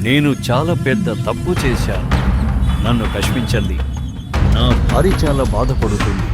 నేను చాలా పెద్ద తప్పు చేశాను. నన్ను కష్మించండి. నా భార్య చాలా బాధపడుతుంది.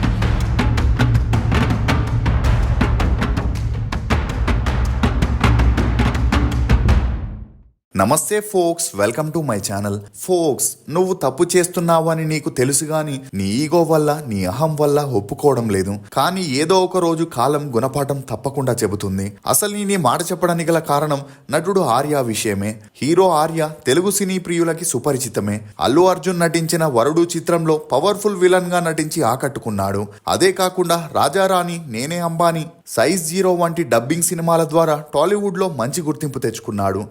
నమస్తే folks, welcome to my channel. Folks, నువ్వు తప్పు చేస్తున్నావు అని నీకు తెలుసు గాని నీ ఈగో వల్ల, నీ అహం వల్ల ఒప్పుకోవడం లేదు. కానీ ఏదో ఒక రోజు కాలం గుణపాఠం తప్పకుండా చెబుతుంది. అసలు నీ మాట చెప్పడానికి గల కారణం నటుడు ఆర్య విషయమే. హీరో ఆర్య తెలుగు సినీ ప్రియులకి సుపరిచితమే. అల్లు అర్జున్ నటించిన వరుడు చిత్రంలో పవర్ఫుల్ విలన్ గా నటించి ఆకట్టుకున్నాడు. అదే కాకుండా రాజారాణి, నేనే అంబానీ, సైజ్ 0 వంటి డబ్బింగ్ సినిమాల ద్వారా టాలీవుడ్ లో మంచి గుర్తింపు తెచ్చుకున్నాడు.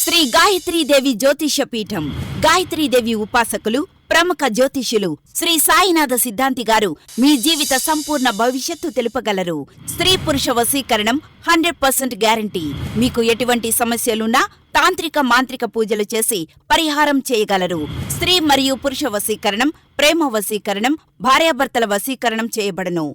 శ్రీ గాయత్రీదేవి జ్యోతిష్య పీఠం. గాయత్రీదేవి ఉపాసకులు, ప్రముఖ జ్యోతిష్యులు శ్రీ సాయినాథ సిద్ధాంతి గారు మీ జీవిత సంపూర్ణ భవిష్యత్తు తెలుపగలరు. స్త్రీ పురుష వశీకరణం 100% గ్యారంటీ. మీకు ఎటువంటి సమస్యలున్నా తాంత్రిక మాంత్రిక పూజలు చేసి పరిహారం చేయగలరు. స్త్రీ మరియు పురుష వశీకరణం, ప్రేమ వశీకరణం, భార్యాభర్తల వశీకరణం చేయబడను.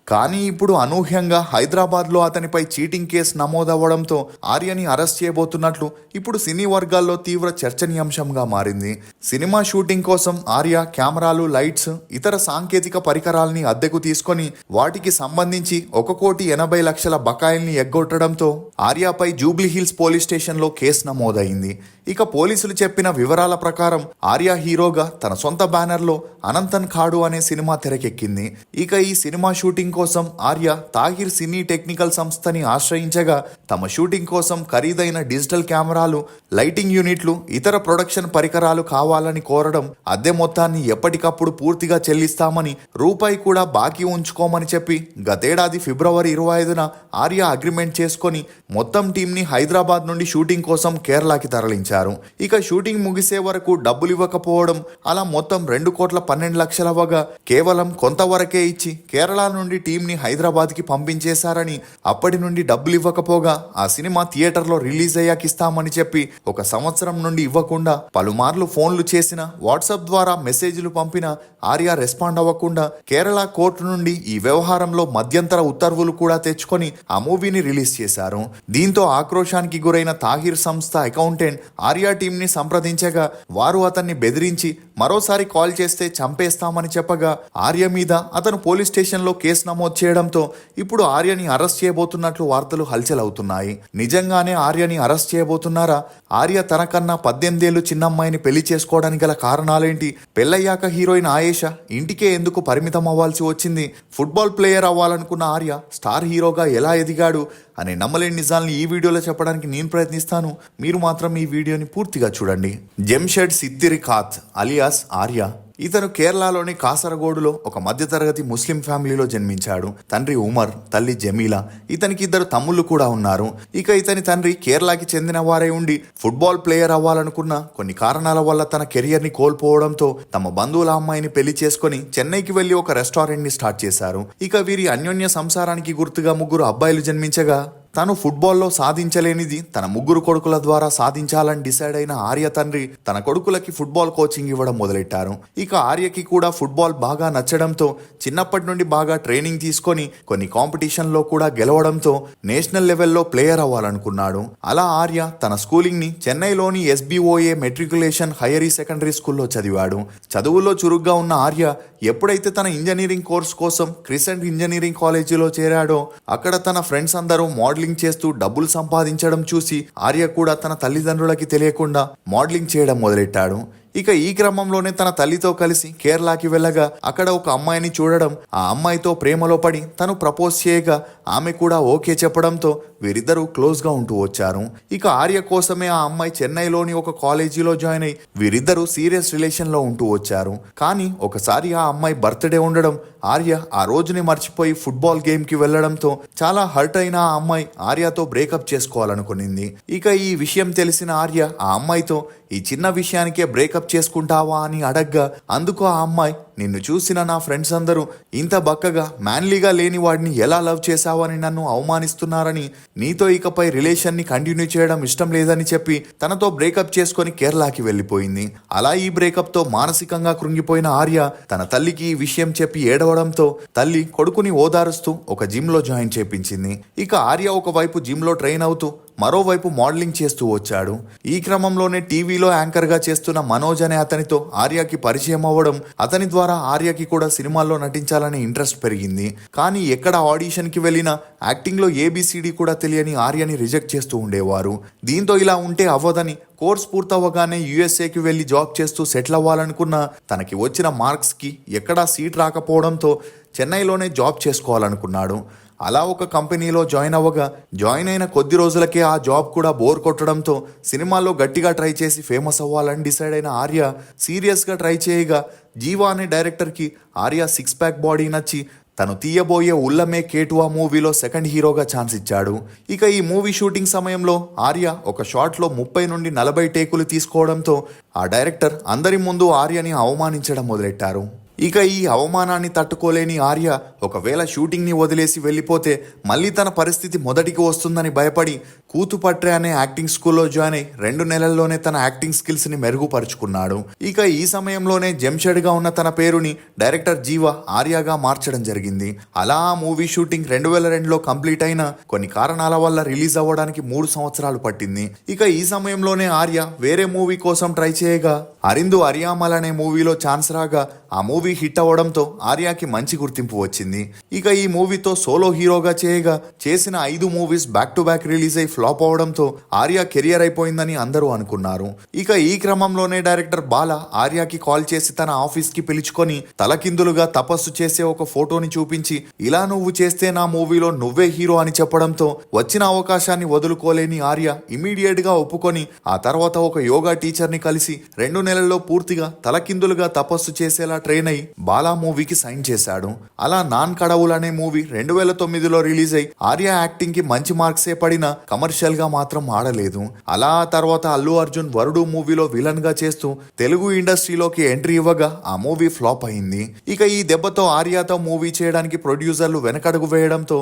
కానీ ఇప్పుడు అనూహ్యంగా హైదరాబాద్లో అతనిపై చీటింగ్ కేసు నమోదవ్వడంతో ఆర్యని అరెస్ట్ చేయబోతున్నట్లు ఇప్పుడు సినీ వర్గాల్లో తీవ్ర చర్చనీయాంశంగా మారింది. సినిమా షూటింగ్ కోసం ఆర్య కెమెరాలు, లైట్స్, ఇతర సాంకేతిక పరికరాల్ని అద్దెకు తీసుకొని వాటికి సంబంధించి 1,80,00,000 బకాయిల్ని ఎగ్గొట్టడంతో ఆర్యపై జూబ్లీహిల్స్ పోలీస్ స్టేషన్లో కేసు నమోదైంది. ఇక పోలీసులు చెప్పిన వివరాల ప్రకారం ఆర్య హీరోగా తన సొంత బ్యానర్లో అనంతన్ ఖాడు అనే సినిమా తెరకెక్కింది. ఇక ఈ సినిమా షూటింగ్ కోసం ఆర్య తాహిర్ సినీ టెక్నికల్ సంస్థని ఆశ్రయించగా తమ షూటింగ్ కోసం ఖరీదైన డిజిటల్ కెమెరాలు, లైటింగ్ యూనిట్లు, ఇతర ప్రొడక్షన్ పరికరాలు కావాలని కోరడం, అద్దె మొత్తాన్ని ఎప్పటికప్పుడు పూర్తిగా చెల్లిస్తామని, రూపాయి కూడా బాకీ ఉంచుకోమని చెప్పి గతేడాది ఫిబ్రవరి 25న ఆర్య అగ్రిమెంట్ చేసుకొని మొత్తం టీంని హైదరాబాద్ నుండి షూటింగ్ కోసం కేరళకి తరలించారు. ఇక షూటింగ్ ముగిసే వరకు డబ్బులు ఇవ్వకపోవడం, అలా మొత్తం 2,12,00,000 అవ్వగా కేవలం కొంతవరకే ఇచ్చి కేరళ నుండి టీంని హైదరాబాద్కి పంపించేశారని, అప్పటి నుండి డబ్బులు ఇవ్వకపోగా ఆ సినిమా థియేటర్లో రిలీజ్ అయ్యాక ఇస్తామని చెప్పి 1 సంవత్సరం నుండి ఇవ్వకుండా పలుమార్లు ఫోన్లు చేసిన, వాట్సాప్ ద్వారా మెసేజ్లు పంపిన ఆర్య రెస్పాండ్ అవ్వకుండా కేరళ కోర్టు నుండి ఈ వ్యవహారంలో మధ్యంతర ఉత్తర్వులు కూడా తెచ్చుకొని ఆ మూవీని రిలీజ్ చేశారు. దీంతో ఆక్రోశానికి గురైన తాహిర్ సంస్థ అకౌంటెంట్ ఆర్య టీంని సంప్రదించగా వారు అతన్ని బెదిరించి మరోసారి కాల్ చేస్తే చంపేస్తామని చెప్పగా ఆర్య మీద అతను పోలీస్ స్టేషన్లో కేసు నమోదు చేయడంతో ఇప్పుడు ఆర్యని అరెస్ట్ చేయబోతున్నట్లు వార్తలు హల్చల్ అవుతున్నాయి. నిజంగానే ఆర్యని అరెస్ట్ చేయబోతున్నారా? ఆర్య తనకన్నా 18 ఏళ్లు చిన్నమ్మాయిని పెళ్లి చేసుకోవడానికి గల కారణాలేంటి? పెళ్ళయ్యాక హీరోయిన్ ఆయేషా ఇంటికే ఎందుకు పరిమితం అవ్వాల్సి వచ్చింది? ఫుట్బాల్ ప్లేయర్ అవ్వాలనుకున్న ఆర్య స్టార్ హీరోగా ఎలా ఎదిగాడు అనే నమ్మలేని నిజాల్ని ఈ వీడియోలో చెప్పడానికి నేను ప్రయత్నిస్తాను. మీరు మాత్రం ఈ వీడియోని పూర్తిగా చూడండి. జెమ్షెడ్ సిద్దిరిఖాత్ అలియాస్ ఆర్య. ఇతను కేరళలోని కాసరగోడులో ఒక మధ్యతరగతి ముస్లిం ఫ్యామిలీలో జన్మించాడు. తండ్రి ఉమర్, తల్లి జమీలా. ఇతనికి 2 తమ్ముళ్ళు కూడా ఉన్నారు. ఇక ఇతని తండ్రి కేరళకి చెందిన వారే ఉండి ఫుట్బాల్ ప్లేయర్ అవ్వాలనుకున్న కొన్ని కారణాల వల్ల తన కెరియర్ ని కోల్పోవడంతో తమ బంధువుల అమ్మాయిని పెళ్లి చేసుకుని చెన్నైకి వెళ్లి ఒక రెస్టారెంట్ ని స్టార్ట్ చేశారు. ఇక వీరి అన్యోన్య సంసారానికి గుర్తుగా 3 అబ్బాయిలు జన్మించగా తాను ఫుట్బాల్లో సాధించలేనిది తన 3 కొడుకుల ద్వారా సాధించాలని డిసైడ్ అయిన ఆర్య తండ్రి తన కొడుకులకి ఫుట్బాల్ కోచింగ్ ఇవ్వడం మొదలెట్టారు. ఇక ఆర్యకి కూడా ఫుట్బాల్ బాగా నచ్చడంతో చిన్నప్పటి నుండి బాగా ట్రైనింగ్ తీసుకొని కొన్ని కాంపిటీషన్లో కూడా గెలవడంతో నేషనల్ లెవెల్లో ప్లేయర్ అవ్వాలనుకున్నాడు. అలా ఆర్య తన స్కూలింగ్ ని చెన్నైలోని SBOA మెట్రికులేషన్ హైయర్ సెకండరీ స్కూల్లో చదివాడు. చదువుల్లో చురుగ్గా ఉన్న ఆర్య ఎప్పుడైతే తన ఇంజనీరింగ్ కోర్స్ కోసం క్రిసెంట్ ఇంజనీరింగ్ కాలేజీలో చేరాడో అక్కడ తన ఫ్రెండ్స్ అందరూ మోడలింగ్ చేస్తూ డబ్బులు సంపాదించడం చూసి ఆర్య కూడా తన తల్లిదండ్రులకి తెలియకుండా మోడలింగ్ చేయడం మొదలెట్టాడు. ఇక ఈ క్రమంలోనే తన తల్లితో కలిసి కేరళకి వెళ్ళగా అక్కడ ఒక అమ్మాయిని చూడడం, ఆ అమ్మాయితో ప్రేమలో పడి తను ప్రపోజ్ చేయగా ఆమె కూడా ఓకే చెప్పడంతో వీరిద్దరూ క్లోజ్గా ఉంటూ వచ్చారు. ఇక ఆర్య కోసమే ఆ అమ్మాయి చెన్నైలోని ఒక కాలేజీలో జాయిన్ అయి వీరిద్దరూ సీరియస్ రిలేషన్లో ఉంటూ వచ్చారు. కానీ ఒకసారి ఆ అమ్మాయి బర్త్డే ఉండడం ఆర్య ఆ రోజుని మర్చిపోయి ఫుట్బాల్ గేమ్కి వెళ్లడంతో చాలా హర్ట్ అయిన ఆ అమ్మాయి ఆర్యతో బ్రేకప్ చేసుకోవాలనుకునింది. ఇక ఈ విషయం తెలిసిన ఆర్య ఆ అమ్మాయితో ఈ చిన్న విషయానికే బ్రేకప్ చేసుకుంటావా అని అడగ్గా అందుకు ఆ అమ్మాయి, నిన్ను చూసిన నా ఫ్రెండ్స్ అందరూ ఇంత బక్కగా మ్యాన్లీగా లేని వాడిని ఎలా లవ్ చేశావని నన్ను అవమానిస్తున్నారని, నీతో ఇకపై రిలేషన్ని కంటిన్యూ చేయడం ఇష్టం లేదని చెప్పి తనతో బ్రేకప్ చేసుకొని కేరళకి వెళ్ళిపోయింది. అలా ఈ బ్రేకప్తో మానసికంగా కృంగిపోయిన ఆర్య తన తల్లికి ఈ విషయం చెప్పి ఏడవడంతో తల్లి కొడుకుని ఓదారుస్తూ ఒక జిమ్లో జాయిన్ చేపించింది. ఇక ఆర్య ఒకవైపు జిమ్లో ట్రైన్ అవుతూ మరోవైపు మోడలింగ్ చేస్తూ వచ్చాడు. ఈ క్రమంలోనే టీవీలో యాంకర్గా చేస్తున్న మనోజ్ అనే అతనితో ఆర్యకి పరిచయం అవ్వడం, అతని ద్వారా ఆర్యకి కూడా సినిమాల్లో నటించాలనే ఇంట్రెస్ట్ పెరిగింది. కానీ ఎక్కడ ఆడిషన్కి వెళ్ళినా యాక్టింగ్లో ఏబిసిడి కూడా తెలియని ఆర్యని రిజెక్ట్ చేస్తూ ఉండేవారు. దీంతో ఇలా ఉంటే అవ్వదని కోర్స్ పూర్తవగానే యుఎస్ఏకి వెళ్లి జాబ్ చేస్తూ సెటిల్ అవ్వాలనుకున్న తనకి వచ్చిన మార్క్స్కి ఎక్కడా సీట్ రాకపోవడంతో చెన్నైలోనే జాబ్ చేసుకోవాలనుకున్నాడు. అలా ఒక కంపెనీలో జాయిన్ అయిన కొద్ది రోజులకే ఆ జాబ్ కూడా బోర్ కొట్టడంతో సినిమాల్లో గట్టిగా ట్రై చేసి ఫేమస్ అవ్వాలని డిసైడ్ అయిన ఆర్య సీరియస్గా ట్రై చేయగా జీవా అనే డైరెక్టర్కి ఆర్య 6 ప్యాక్ బాడీ నచ్చి తను తీయబోయే ఉల్లమే కేటువా మూవీలో సెకండ్ హీరోగా ఛాన్స్ ఇచ్చాడు. ఇక ఈ మూవీ షూటింగ్ సమయంలో ఆర్య ఒక షాట్లో 30 నుండి 40 టేకులు తీసుకోవడంతో ఆ డైరెక్టర్ అందరి ముందు ఆర్యని అవమానించడం మొదలెట్టారు. ఇక ఈ అవమానాన్ని తట్టుకోలేని ఆర్య ఒకవేళ షూటింగ్ని వదిలేసి వెళ్ళిపోతే మళ్ళీ తన పరిస్థితి మొదటికి వస్తుందని భయపడి కూతుపట్రే అనే యాక్టింగ్ స్కూల్లో జాయిన్ అయి 2 నెలల్లోనే తన యాక్టింగ్ స్కిల్స్ని మెరుగుపరుచుకున్నాడు. ఇక ఈ సమయంలోనే జంషెడ్గా ఉన్న తన పేరుని డైరెక్టర్ జీవా ఆర్యగా మార్చడం జరిగింది. అలా ఆ మూవీ షూటింగ్ 2002లో కంప్లీట్ అయిన కొన్ని కారణాల వల్ల రిలీజ్ అవ్వడానికి 3 సంవత్సరాలు పట్టింది. ఇక ఈ సమయంలోనే ఆర్య వేరే మూవీ కోసం ట్రై చేయగా అరిందు అరియామల్ అనే మూవీలో ఛాన్స్ రాగా ఆ మూవీ హిట్ అవ్వడంతో ఆర్యకి మంచి గుర్తింపు వచ్చింది. ఇక ఈ మూవీతో సోలో హీరోగా చేయగా చేసిన 5 movies back to back release అయి ఫ్లాప్ అవడంతో ఆర్య కెరియర్ అయిపోయిందని అందరూ అనుకున్నారు. ఇక ఈ క్రమంలోనే డైరెక్టర్ బాలా ఆర్యకి కాల్ చేసి తన ఆఫీస్కి పిలుచుకొని తలకిందులుగా తపస్సు చేసే ఒక ఫోటోని చూపించి ఇలా నువ్వు చేస్తే నా మూవీలో నువ్వే హీరో అని చెప్పడంతో వచ్చిన అవకాశాన్ని వదులుకోలేని ఆర్య ఇమీడియట్ గా ఒప్పుకొని ఆ తర్వాత ఒక యోగా టీచర్ని కలిసి 2 నెలల్లో పూర్తిగా తలకిందులుగా తపస్సు చేసేలా ట్రైన్ అయి బాలా మూవీకి సైన్ చేశాడు. అలా నాన్ కడవుల్ అనే మూవీ 2009లో రిలీజ్ అయి ఆర్య యాక్టింగ్ కి మంచి మార్క్సే పడినా కమర్షియల్ గా మాత్రం ఆడలేదు. అలా ఆ తర్వాత అల్లు అర్జున్ వరుడు మూవీలో విలన్ గా చేస్తూ తెలుగు ఇండస్ట్రీలోకి ఎంట్రీ ఇవ్వగా ఆ మూవీ ఫ్లాప్ అయింది. ఇక ఈ దెబ్బతో ఆర్యతో మూవీ చేయడానికి ప్రొడ్యూసర్లు వెనకడుగు వేయడంతో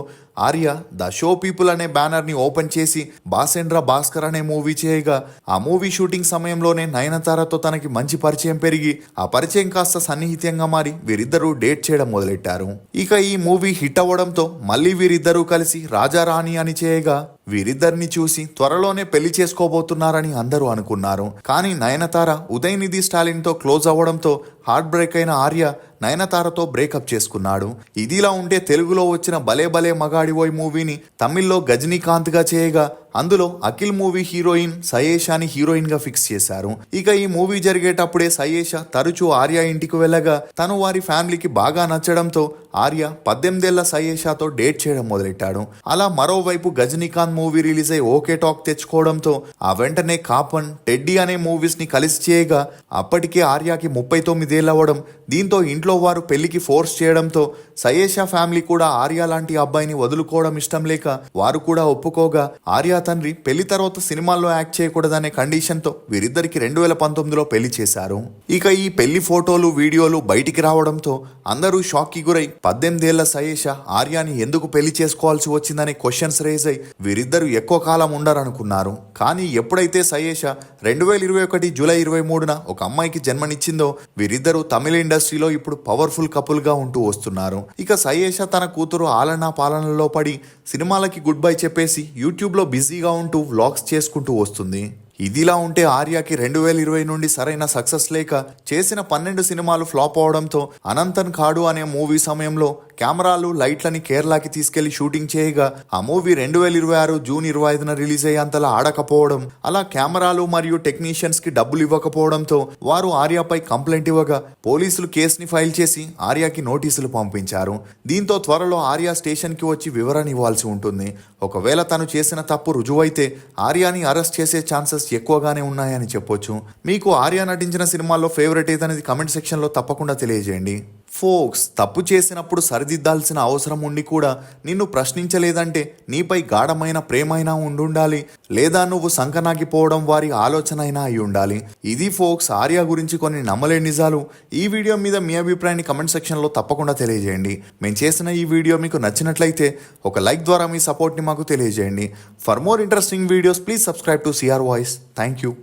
ఆర్య ద షో పీపుల్ అనే బ్యానర్ ని ఓపెన్ చేసి బాసెండ్ర భాస్కర్ అనే మూవీ చేయగా ఆ మూవీ షూటింగ్ సమయంలోనే నయనతారతో తనకి మంచి పరిచయం పెరిగి ఆ పరిచయం కాస్త సన్నిహితంగా మారి వీరిద్దరూ డేట్ చేయడం మొదలెట్టారు. ఇక ఈ మూవీ హిట్ అవ్వడంతో మళ్ళీ వీరిద్దరూ కలిసి రాజారాణి అని చేయగా వీరిద్దరిని చూసి త్వరలోనే పెళ్లి చేసుకోబోతున్నారని అందరూ అనుకున్నారు. కానీ నయనతార ఉదయనిధి స్టాలిన్ తో క్లోజ్ అవ్వడంతో హార్ట్ బ్రేక్ అయిన ఆర్య నయనతారతో బ్రేకప్ చేసుకున్నాడు. ఇదిలా ఉంటే తెలుగులో వచ్చిన భలే భలే మగాడివోయ్ మూవీని తమిళ్లో గజనీకాంత్ గా చేయగా అందులో అఖిల్ మూవీ హీరోయిన్ సయేషాని హీరోయిన్ గా ఫిక్స్ చేశారు. ఇక ఈ మూవీ జరిగేటప్పుడే సయేష తరచూ ఆర్య ఇంటికి వెళ్ళగా తను వారి ఫ్యామిలీకి బాగా నచ్చడంతో ఆర్య 18 ఏళ్ల సయేషాతో డేట్ చేయడం మొదలెట్టాడు. అలా మరోవైపు గజనీకాంత్ మూవీ రిలీజ్ అయి ఓకే టాక్ తెచ్చుకోవడంతో ఆ వెంటనే కాపన్, టెడ్డీ అనే మూవీస్ ని కలిసి చేయగా అప్పటికే ఆర్యకి 39 ఏళ్ళు అవ్వడం, దీంతో ఇంట్లో వారు పెళ్లికి ఫోర్స్ చేయడంతో సయేషా ఫ్యామిలీ కూడా ఆర్య లాంటి అబ్బాయిని వదులుకోవడం ఇష్టం లేక వారు కూడా ఒప్పుకోగా ఆర్య తండ్రి పెళ్లి తర్వాత సినిమాల్లో యాక్ట్ చేయకూడదనే కండిషన్తో వీరిద్దరికి 2019లో పెళ్లి చేశారు. ఇక ఈ పెళ్లి ఫోటోలు వీడియోలు బయటికి రావడంతో అందరూ షాక్ కి గురై 18 ఏళ్ల సయేష ఆర్యాని ఎందుకు పెళ్లి చేసుకోవాల్సి వచ్చిందనే క్వశ్చన్స్ రేజ్ అయి వీరిద్దరూ ఎక్కువ కాలం ఉండరనుకున్నారు. కానీ ఎప్పుడైతే సయేష 2021 జూలై 23న ఒక అమ్మాయికి జన్మనిచ్చిందో వీరిద్దరూ తమిళ ఇండస్ట్రీలో ఇప్పుడు పవర్ఫుల్ కపుల్ గా ఉంటూ వస్తున్నారు. ఇక సయేష తన కూతురు ఆలనా పాలనలో పడి సినిమాలకి గుడ్ బై చెప్పేసి యూట్యూబ్ లో బిజీగా ఉంటూ వ్లాగ్స్ చేసుకుంటూ వస్తుంది. ఇదిలా ఉంటే ఆర్యకి 2020 నుండి సరైన సక్సెస్ లేక చేసిన 12 సినిమాలు ఫ్లాప్ అవడంతో అనంతన్ కాడు అనే మూవీ సమయంలో కెమెరాలు లైట్లని కేరళకి తీసుకెళ్లి షూటింగ్ చేయగా ఆ మూవీ 2026 జూన్ 25న రిలీజ్ అయ్యేంతలా ఆడకపోవడం, అలా కెమెరాలు మరియు టెక్నీషియన్స్ కి డబ్బులు ఇవ్వకపోవడంతో వారు ఆర్యపై కంప్లైంట్ ఇవ్వగా పోలీసులు కేసుని ఫైల్ చేసి ఆర్యకి నోటీసులు పంపించారు. దీంతో త్వరలో ఆర్య స్టేషన్ కి వచ్చి వివరణ ఇవ్వాల్సి ఉంటుంది. ఒకవేళ తను చేసిన తప్పు రుజువైతే ఆర్యాని అరెస్ట్ చేసే ఛాన్సెస్ ఎక్కువగానే ఉన్నాయని చెప్పొచ్చు. మీకు ఆర్య నటించిన సినిమాల్లో ఫేవరెట్ ఏదనేది కమెంట్ సెక్షన్లో తప్పకుండా తెలియజేయండి. ఫోక్స్, తప్పు చేసినప్పుడు సరిదిద్దాల్సిన అవసరం ఉండి కూడా నిన్ను ప్రశ్నించలేదంటే నీపై గాఢమైన ప్రేమైనా ఉండుండాలి, లేదా నువ్వు సంకనాగిపోవడం వారి ఆలోచన అయినా అయి ఉండాలి. ఇది ఫోక్స్ ఆర్య గురించి కొన్ని నమ్మలేని నిజాలు. ఈ వీడియో మీద మీ అభిప్రాయాన్ని కమెంట్ సెక్షన్లో తప్పకుండా తెలియజేయండి. మేము చేసిన ఈ వీడియో మీకు నచ్చినట్లయితే ఒక లైక్ ద్వారా మీ సపోర్ట్ని మాకు తెలియజేయండి. For more interesting videos please subscribe to CR voice. Thank you.